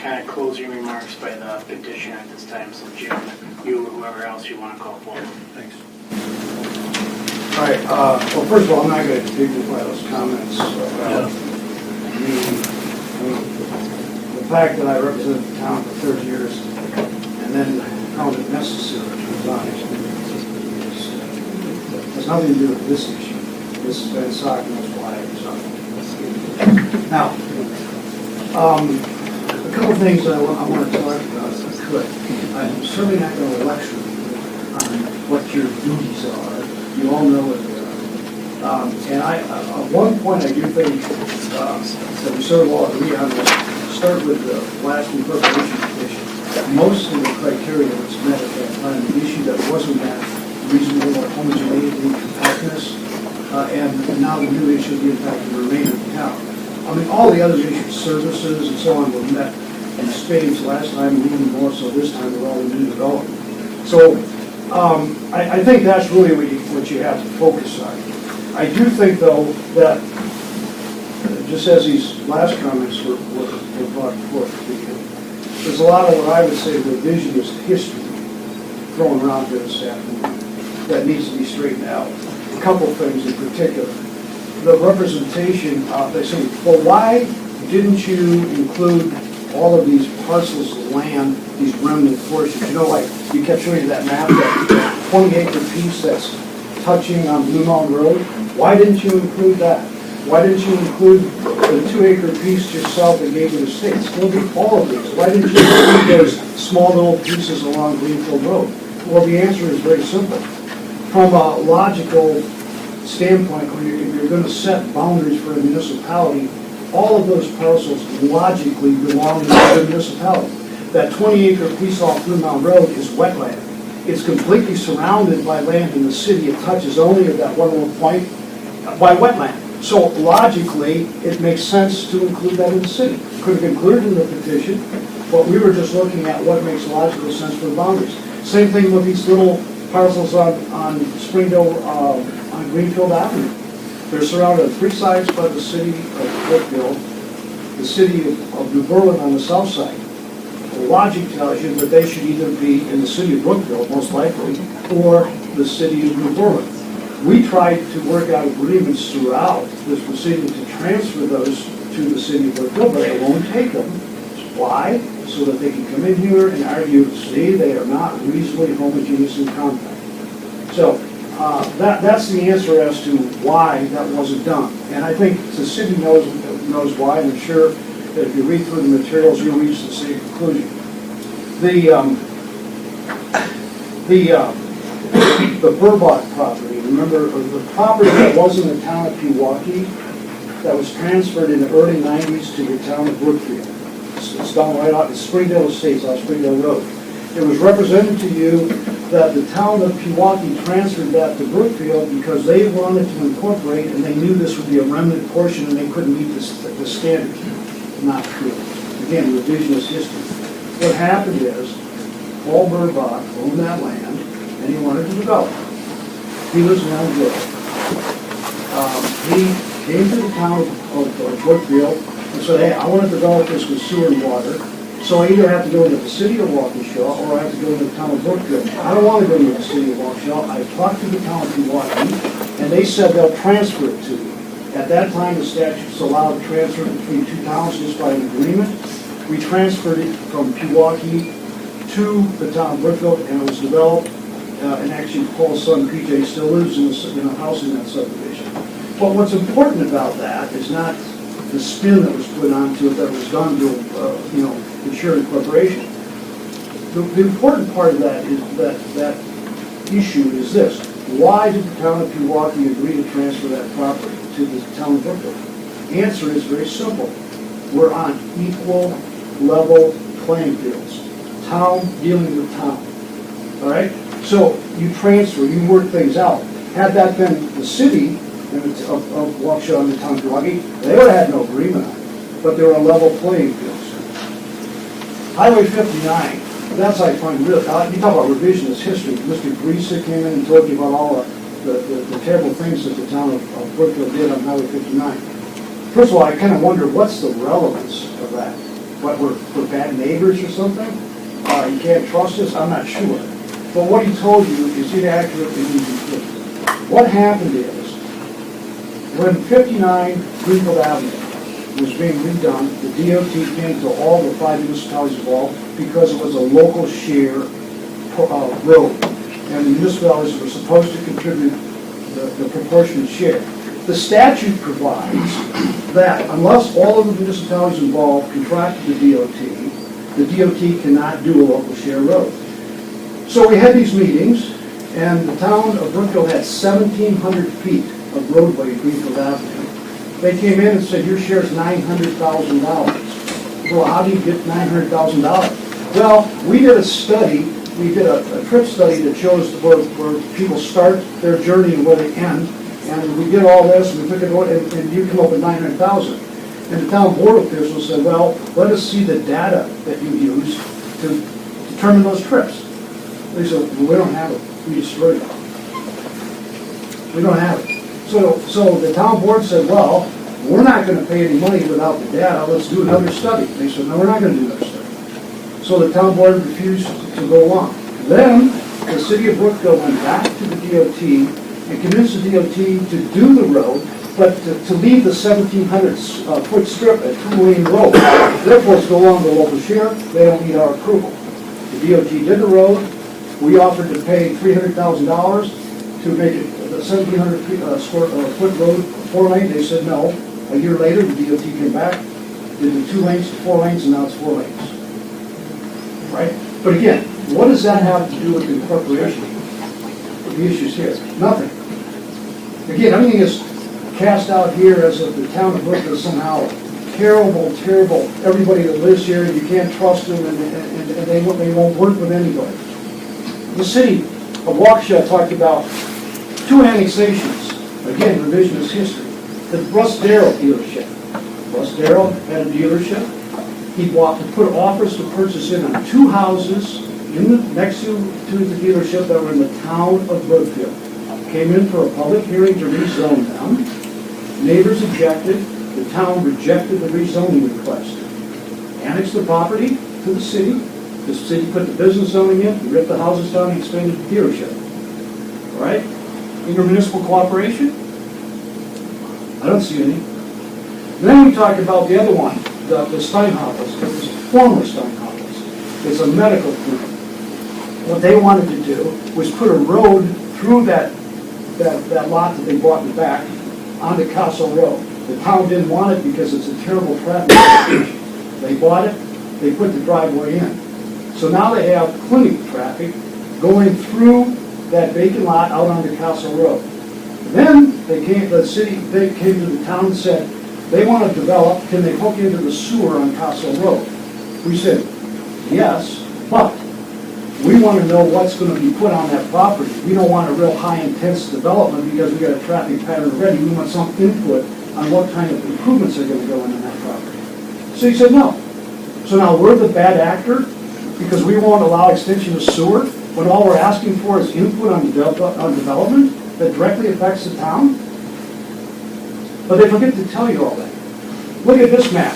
kind of closing remarks by the petitioner at this time. So Jim, you or whoever else you want to call forward. Thanks. All right. Well, first of all, I'm not going to dignify those comments about the fact that I represented the town for 30 years and then found it necessary to resign. It has nothing to do with this issue. This has been Sock knows why I resigned. Now, a couple things I want to talk about if I could. I'm certainly not going to lecture you on what your duties are. You all know what they are. And at one point I do think that we sort of all agree on this. Start with the last Incorporation petition. Most of the criteria was met at that time. The issue that wasn't met, reasonable homogeneity, compactness, and now the new issue of the impact of the remainder of the town. I mean, all the other issues, services and so on, were met in spades last time, and even more so this time with all the new development. So I think that's really what you have to focus on. I do think, though, that just as these last comments were brought forth, there's a lot of what I would say revisionist history thrown around here this afternoon that needs to be straightened out. A couple things in particular. The representation, they say, well, why didn't you include all of these parcels of land, these remnant portions? You know, like you kept showing that map, that 20-acre piece that's touching on Blue Mountain Road. Why didn't you include that? Why didn't you include the 2-acre piece just south of Gateway Estates? All of these. Why didn't you include those small little pieces along Greenfield Road? Well, the answer is very simple. From a logical standpoint, if you're going to set boundaries for a municipality, all of those parcels logically belong to the municipality. That 20-acre piece off Blue Mountain Road is wetland. It's completely surrounded by land in the city. It touches only at that one little point by wetland. So logically, it makes sense to include that in the city. Could have included in the petition, but we were just looking at what makes logical sense for the boundaries. Same thing with these little parcels on Springdale, on Greenfield Avenue. They're surrounded on 3 sides by the city of Brookfield, the city of New Berlin on the south side. The logic tells you that they should either be in the city of Brookfield, most likely, or the city of New Berlin. We tried to work out agreements throughout this proceeding to transfer those to the city of Brookfield, but they won't take them. Why? So that they can come in here and argue, see, they are not reasonably homogeneous in compact. So that's the answer as to why that wasn't done. And I think the city knows why, and I'm sure that if you read through the materials, you'll reach the same conclusion. The Burbach property, remember, the property that was in the town of Pewaukee that was transferred in the early 90s to the town of Brookfield. It's down right out, it's Springdale Estates on Springdale Road. It was represented to you that the town of Pewaukee transferred that to Brookfield because they wanted to incorporate and they knew this would be a remnant portion and they couldn't meet the standards. Not true. Again, revisionist history. What happened is Paul Burbach owned that land and he wanted to develop it. He lives in Elm Grove. He came to the town of Brookfield and said, hey, I want to develop this with sewer and water. So I either have to go into the city of Waukesha or I have to go into the town of Brookfield. I don't want to go into the city of Waukesha. I talked to the town of Pewaukee, and they said they'll transfer it to you. At that time, the statutes allowed transfer between 2 towns just by an agreement. We transferred it from Pewaukee to the town of Brookfield, and it was developed. And actually, Paul's son, PJ, still lives in a house in that subdivision. But what's important about that is not the spin that was put onto it that was done to, ensure incorporation. The important part of that is that issue is this. Why did the town of Pewaukee agree to transfer that property to the town of Brookfield? The answer is very simple. We're on equal level playing fields. Town dealing with town. All right? So you transfer, you work things out. Had that been the city of Waukesha and the town of Pewaukee, they would have had no agreement on it. But they were on level playing fields. Highway 59, that's I find really, you talk about revisionist history. Mr. Greasa came in and told you about all the terrible things that the town of Brookfield did on Highway 59. First of all, I kind of wonder what's the relevance of that. what, we're bad neighbors or something? You can't trust us? I'm not sure. But what he told you is inaccurate and incomplete. What happened is, when 59 Greenfield Avenue was being redone, the DOT came to all the 5 municipalities involved because it was a local share road. And the municipalities were supposed to contribute the proportionate share. The statute provides that unless all of the municipalities involved contract with the DOT cannot do a local share road. So we had these meetings, and the town of Brookfield had 1,700 feet of roadway in Greenfield Avenue. They came in and said, your share is $900,000. Well, how do you get $900,000? Well, we did a study, we did a trip study that shows where people start their journey and where they end. And we did all this, and we took it, and you come up with $900,000. And the town board officials said, well, let us see the data that you use to determine those trips. They said, well, we don't have it. We destroyed it. We don't have it. So the town board said, well, we're not going to pay any money without the data. Let's do another study. They said, no, we're not going to do another study. So the town board refused to go along. Then the city of Brookfield went back to the DOT and convinced the DOT to do the road, but to leave the 1,700-foot strip at 2-lane road. Therefore, it's no longer a local share. They don't need our approval. The DOT did the road. We offered to pay $300,000 to make it the 1,700-foot road 4-lane. They said no. A year later, the DOT came back, did the 2 lanes to 4 lanes, and now it's 4 lanes. Right? But again, what does that have to do with the incorporation? The issues here? Nothing. Again, everything is cast out here as if the town of Brookfield is somehow terrible, terrible. Everybody that lives here, you can't trust them, and they won't work with anybody. The city of Waukesha talked about 2 annexations. Again, revisionist history. The Russ Darrow dealership. Russ Darrow had a dealership. He put offers to purchase in on 2 houses next to the dealership that were in the town of Brookfield. Came in for a public hearing to rezone them. Neighbors objected. The town rejected the rezoning request. Annexed the property to the city. The city put the business zoning in, ripped the houses down, and expanded the dealership. All right? Intermunicipal cooperation? I don't see any. Then we talked about the other one, the Steinhoffels. It was former Steinhoffels. It's a medical clinic. What they wanted to do was put a road through that lot that they bought in the back onto Castle Road. The town didn't want it because it's a terrible traffic situation. They bought it, they put the driveway in. So now they have clinic traffic going through that vacant lot out onto Castle Road. Then they came to the town and said, they want to develop, can they hook into the sewer on Castle Road? We said, yes, but we want to know what's going to be put on that property. We don't want a real high-intense development because we got a traffic pattern already. We want some input on what kind of improvements are going to go into that property. So he said no. So now we're the bad actor because we won't allow extension of sewer when all we're asking for is input on development that directly affects the town? But they forget to tell you all that. Look at this map.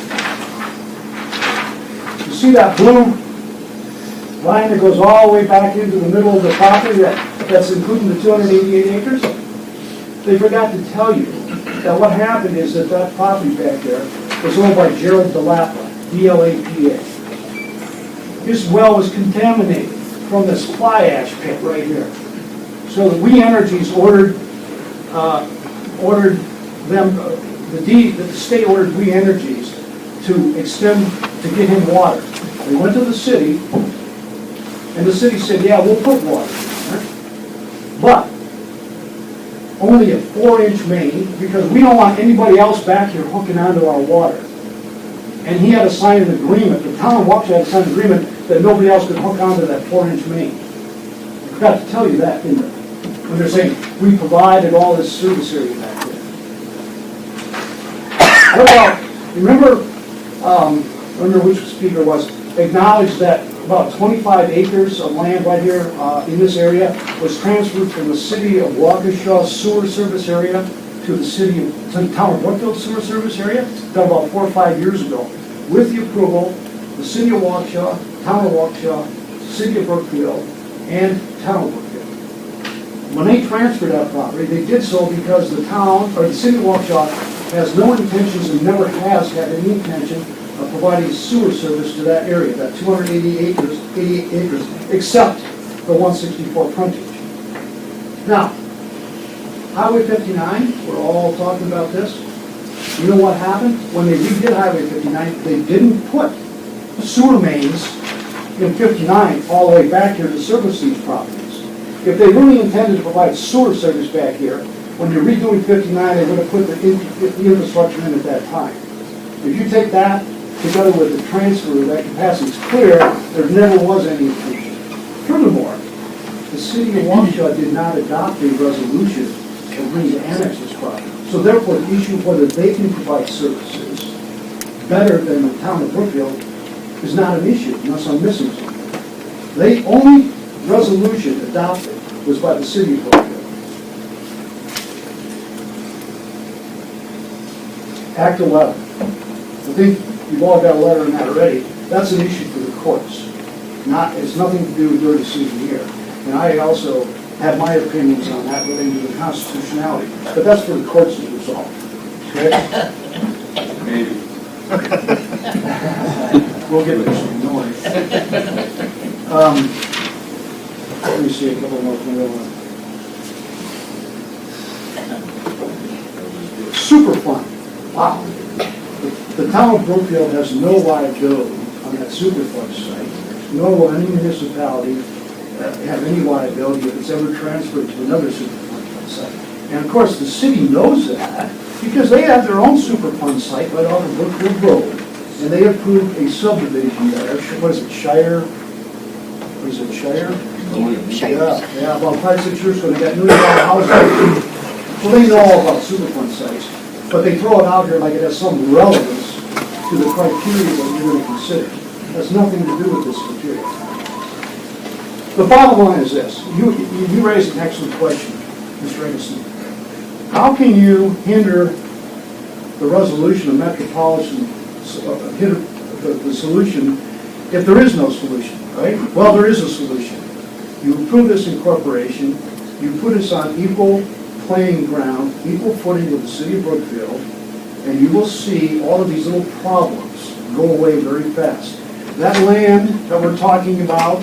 You see that blue line that goes all the way back into the middle of the property that's including the 288 acres? They forgot to tell you that what happened is that property back there was owned by Gerald DeLapa, D-L-A-P-A. His well was contaminated from this fly ash pit right here. So the We Energies ordered them, the state ordered We Energies to extend, to get him water. They went to the city, and the city said, yeah, we'll put water in there, but only a 4-inch main, because we don't want anybody else back here hooking onto our water. And he had to sign an agreement, the town of Waukesha had to sign an agreement that nobody else could hook onto that 4-inch main. I forgot to tell you that, didn't I? When they're saying, we provided all this service area back there. What about, remember which speaker it was, acknowledged that about 25 acres of land right here in this area was transferred from the city of Waukesha sewer service area to the town of Brookfield sewer service area, done about 4 or 5 years ago, with the approval the city of Waukesha, town of Waukesha, city of Brookfield, and town of Brookfield. When they transferred that property, they did so because the town, or the city of Waukesha, has no intentions and never has had any intention of providing sewer service to that area, that 280 acres, 88 acres, except the 164 frontage. Now, Highway 59, we're all talking about this. You know what happened? When they redid Highway 59, they didn't put sewer mains in 59 all the way back here to service these properties. If they really intended to provide sewer service back here, when you're redoing 59, they would have put the infrastructure in at that time. If you take that together with the transfer of that capacity, it's clear there never was any intention. Furthermore, the city of Waukesha did not adopt a resolution agreeing to annex this property. So therefore, the issue of whether they can provide services better than the town of Brookfield is not an issue, unless I'm missing something. The only resolution adopted was by the city of Brookfield. Act 11. I think you've all got a letter on that already. That's an issue for the courts. It's nothing to do with your decision here. And I also have my opinions on that relating to the constitutionality. But that's for the courts to resolve. Okay? Maybe. We'll get there some noise. Let me see a couple more from the other one. Superfund. Wow. The town of Brookfield has no liability on that Superfund site, nor will any municipality have any liability if it's ever transferred to another Superfund site. And of course, the city knows that because they have their own Superfund site right off of Brookfield Road, and they approved a subdivision there. What is it, Shire? What is it, Shire? Yeah, about 5-6 years ago, they got $1 million houses. Well, they know all about Superfund sites, but they throw it out here like it has some relevance to the criteria that you're going to consider. It has nothing to do with this material. The bottom line is this. You raised an excellent question, Mr. Anderson. How can you hinder the resolution of Metropolitan, hinder the solution if there is no solution, right? Well, there is a solution. You approve this incorporation, you put us on equal playing ground, equal footing with the city of Brookfield, and you will see all of these little problems go away very fast. That land that we're talking about,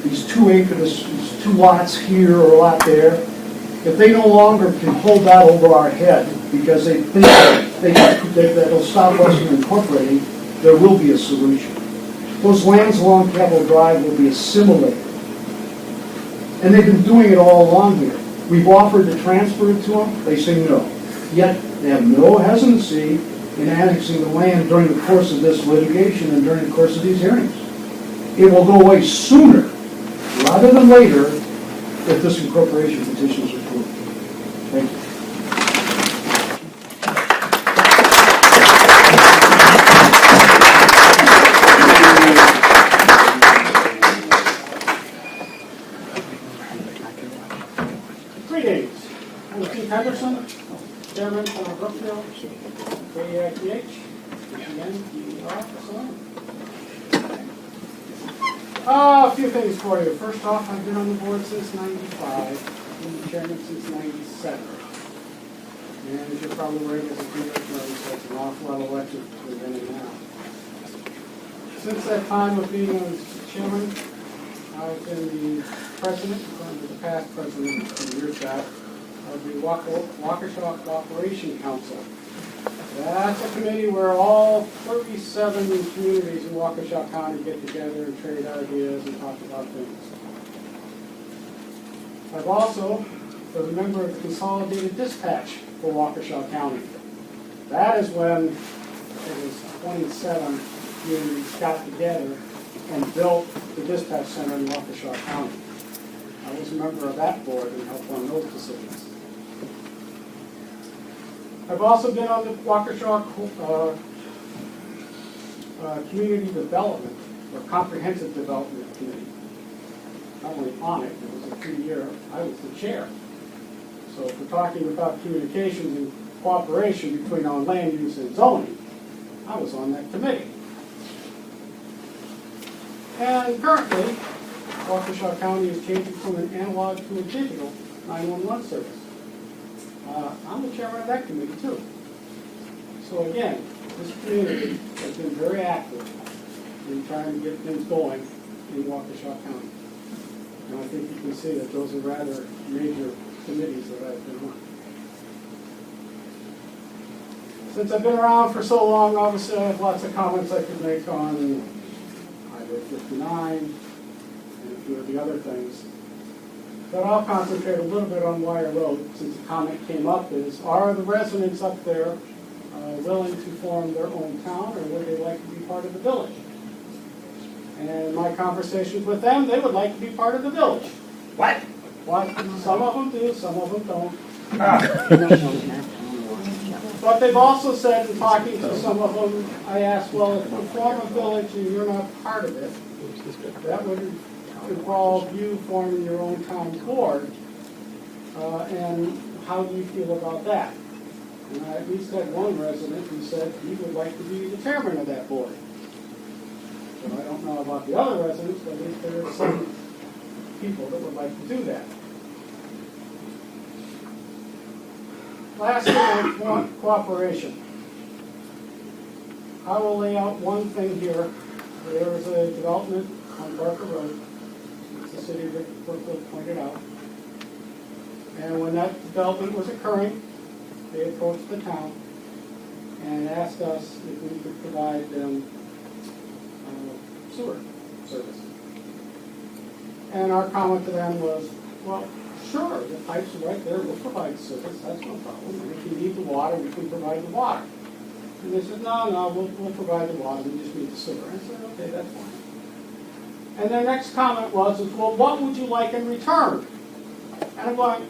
these 2 acres, these 2 lots here or a lot there, if they no longer can hold that over our head because they think that'll stop us from incorporating, there will be a solution. Those lands along Capitol Drive will be assimilated. And they've been doing it all along here. We've offered to transfer it to them, they say no. Yet they have no hesitancy in annexing the land during the course of this litigation and during the course of these hearings. It will go away sooner rather than later if this incorporation petition is approved. Thank you. Greetings. I'm Keith Henderson, Chairman of Brookfield, KEITH, again, a few things for you. First off, I've been on the board since '95, been the chairman since '97. And as you're probably aware, there's a few terms, that's an awful lot of elections between then and now. Since that time of being as chairman, I've been the president, according to the past president some years back, of the Waukesha Cooperation Council. That's a committee where all 37 communities in Waukesha County get together and trade ideas and talk about things. I've also was a member of the Consolidated Dispatch for Waukesha County. That is when it was 27 communities got together and built the dispatch center in Waukesha County. I was a member of that board and helped on those decisions. I've also been on the Waukesha Community Development, or Comprehensive Development Committee. Not only on it, it was a 2-year, I was the chair. So if we're talking about communications and cooperation between our land use and zoning, I was on that committee. And currently, Waukesha County is changing from an analog to a digital 911 service. I'm the chairman of that committee too. So again, this community has been very active in trying to get things going in Waukesha County. And I think you can see that those are rather major committees that I've been on. Since I've been around for so long, obviously I have lots of comments I could make on Highway 59 and a few of the other things. But I'll concentrate a little bit on Wire Road, since the comment came up is, are the residents up there willing to form their own town, or would they like to be part of the village? And in my conversations with them, they would like to be part of the village. What? Some of them do, some of them don't. But they've also said, in talking to some of them, I asked, well, if you form a village and you're not part of it, that would involve you forming your own town board, and how do you feel about that? And I at least had one resident who said he would like to be the chairman of that board. So I don't know about the other residents, but at least there are some people that would like to do that. Lastly, on cooperation. I will lay out one thing here. There is a development on Barker Road, as the city of Brookfield pointed out. And when that development was occurring, they approached the town and asked us if we could provide them sewer service. And our comment to them was, well, sure, the pipes are right there, we'll provide service, that's no problem. And if you need the water, we can provide the water. And they said, no, we'll provide the water, we just need the sewer. I said, okay, that's fine. And their next comment was, well, what would you like in return? And I'm going,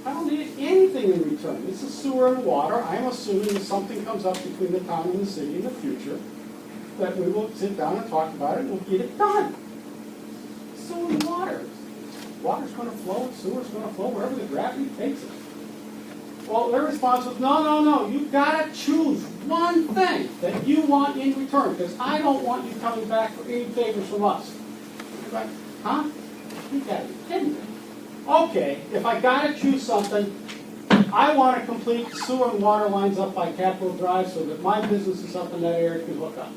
I don't need anything in return. This is sewer and water. I'm assuming if something comes up between the town and the city in the future, that we will sit down and talk about it and we'll get it done. Sewer and water. Water's going to flow, sewer's going to flow wherever the gravity takes it. Well, their response was, no, you've got to choose one thing that you want in return, because I don't want you coming back for any favors from us. I'm like, huh? You got to be kidding me. Okay, if I got to choose something, I want to complete sewer and water lines up by Capitol Drive so that my businesses up in that area can hook up.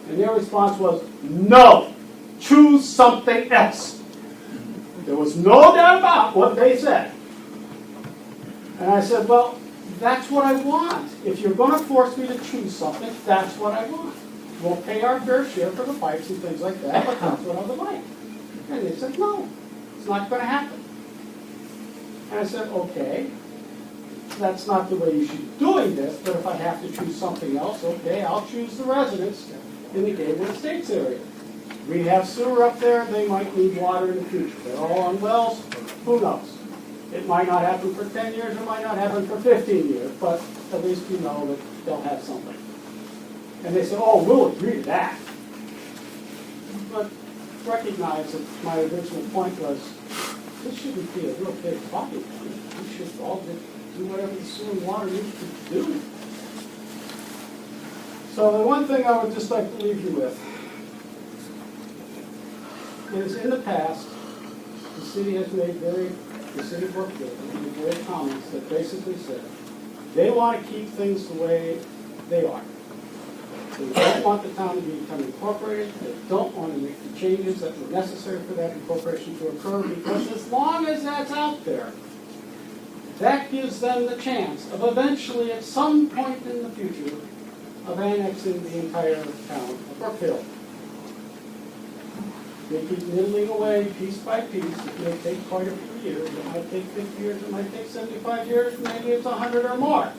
And their response was, no, choose something else. There was no doubt about what they said. And I said, well, that's what I want. If you're going to force me to choose something, that's what I want. We'll pay our fair share for the pipes and things like that, but that's what I would like. And they said, no, it's not going to happen. And I said, okay, that's not the way you should be doing this, but if I have to choose something else, okay, I'll choose the residents in the Gateway Estates area. We have sewer up there, they might need water in the future. They're all on wells, who knows? It might not happen for 10 years, it might not happen for 15 years, but at least you know that they'll have something. And they said, oh, we'll agree to that. But recognize that my original point was, this shouldn't be a real big talking point. We should all just do whatever the sewer and water needs to do. So the one thing I would just like to leave you with is, in the past, the city has made the city of Brookfield has made very comments that basically said they want to keep things the way they are. They don't want the town to become incorporated. They don't want to make the changes that were necessary for that incorporation to occur, because as long as that's out there, that gives them the chance of eventually, at some point in the future, of annexing the entire town of Brookfield. They keep nibbling away piece by piece. It may take quite a few years. It might take 50 years. It might take 75 years. Maybe it's 100 or more.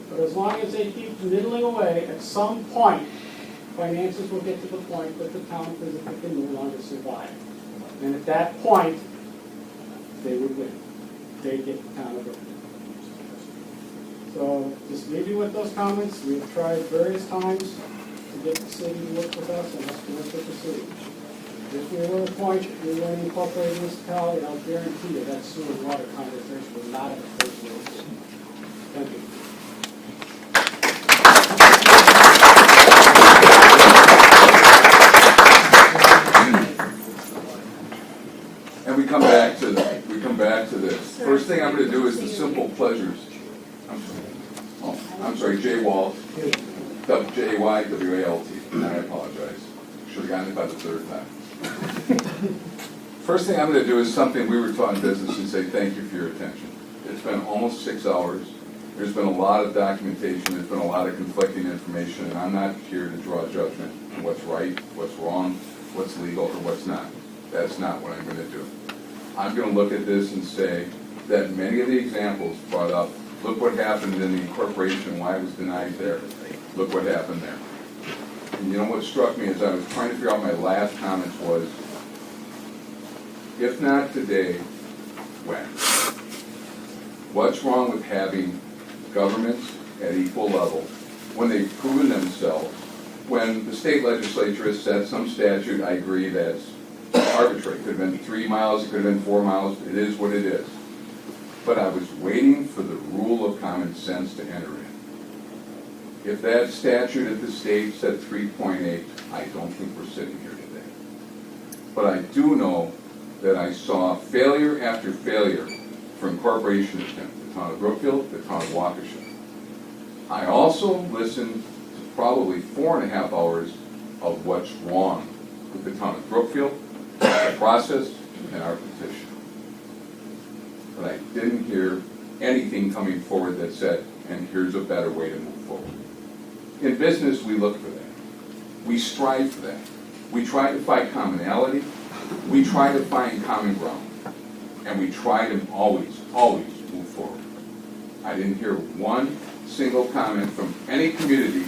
But as long as they keep nibbling away, at some point, finances will get to the point that the town physically can no longer survive. And at that point, they would win. They get the town of Brookfield. So just leave you with those comments. We have tried various times to get the city to work with us and us to work with the city. If we were to point, we were to incorporate a municipality, I'll guarantee you that sewer and water conversation will not have a first world. Thank you. First thing I'm gonna do is the simple pleasures. I'm sorry, Jay Walt, W-J-Y-W-A-L-T, and I apologize. Should have gotten it by the third time. First thing I'm gonna do is something we were taught in business and say thank you for your attention. It's been almost 6 hours. There's been a lot of documentation, there's been a lot of conflicting information, and I'm not here to draw judgment on what's right, what's wrong, what's legal, or what's not. That's not what I'm gonna do. I'm gonna look at this and say that many of the examples brought up, look what happened in the Incorporation, why it was denied there. Look what happened there. And you know what struck me as I was trying to figure out my last comments was, if not today, when? What's wrong with having governments at equal level when they've proven themselves? When the state legislature has set some statute, I agree that's arbitrary. It could have been 3 miles, it could have been 4 miles, it is what it is. But I was waiting for the rule of common sense to enter in. If that statute at the state said 3.8, I don't think we're sitting here today. But I do know that I saw failure after failure for incorporation attempt, the town of Brookfield, the town of Waukesha. I also listened to probably 4.5 hours of what's wrong with the town of Brookfield, the process, and our petition. But I didn't hear anything coming forward that said, and here's a better way to move forward. In business, we look for that. We strive for that. We try to find commonality. We try to find common ground. And we try to always, always move forward. I didn't hear one single comment from any community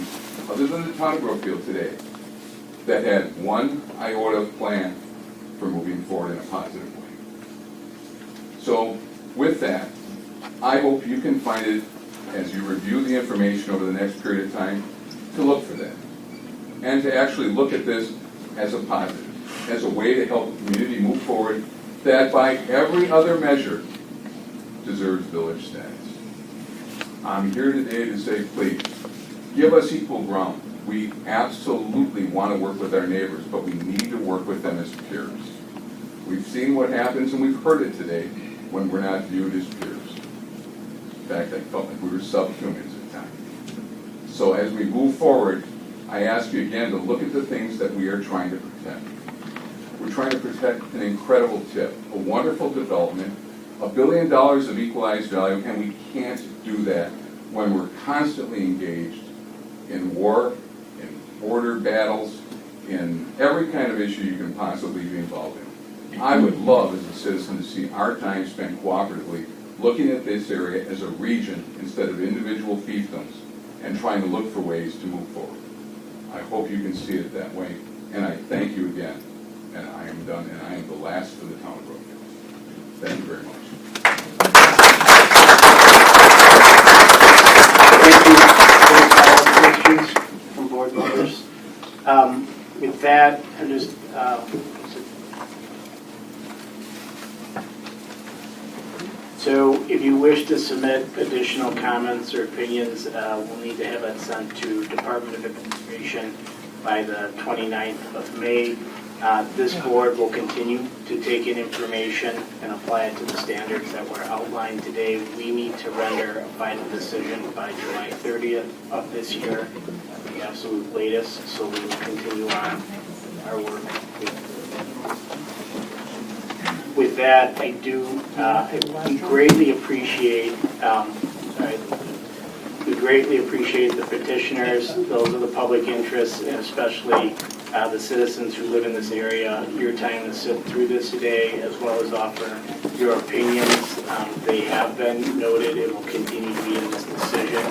other than the town of Brookfield today that had one iota of plan for moving forward in a positive way. So with that, I hope you can find it as you review the information over the next period of time to look for that and to actually look at this as a positive, as a way to help the community move forward that by every other measure deserves village status. I'm here today to say, please, give us equal ground. We absolutely want to work with our neighbors, but we need to work with them as peers. We've seen what happens, and we've heard it today, when we're not viewed as peers. In fact, I felt like we were subhumans at times. So as we move forward, I ask you again to look at the things that we are trying to protect. We're trying to protect an incredible tip, a wonderful development, $1 billion of equalized value, and we can't do that when we're constantly engaged in war, in border battles, in every kind of issue you can possibly be involved in. I would love as a citizen to see our time spent cooperatively looking at this area as a region instead of individual fiefdoms and trying to look for ways to move forward. I hope you can see it that way, and I thank you again. And I am done, and I am the last for the town of Brookfield. Thank you very much. Thank you. Questions from board members? With that, I'm just, so if you wish to submit additional comments or opinions, we'll need to have that sent to Department of Administration by the 29th of May. This board will continue to take in information and apply it to the standards that were outlined today. We need to render a final decision by July 30th of this year, at the absolute latest, so we will continue on our work. With that, we greatly appreciate the petitioners, those of the public interest, and especially the citizens who live in this area, your time to sit through this today, as well as offer your opinions. They have been noted and will continue to be in this decision.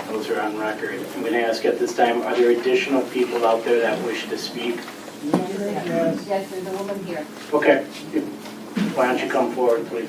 Those are on record. I'm going to ask at this time, are there additional people out there that wish to speak? Yes, there's a woman here. Okay. Why don't you come forward, please?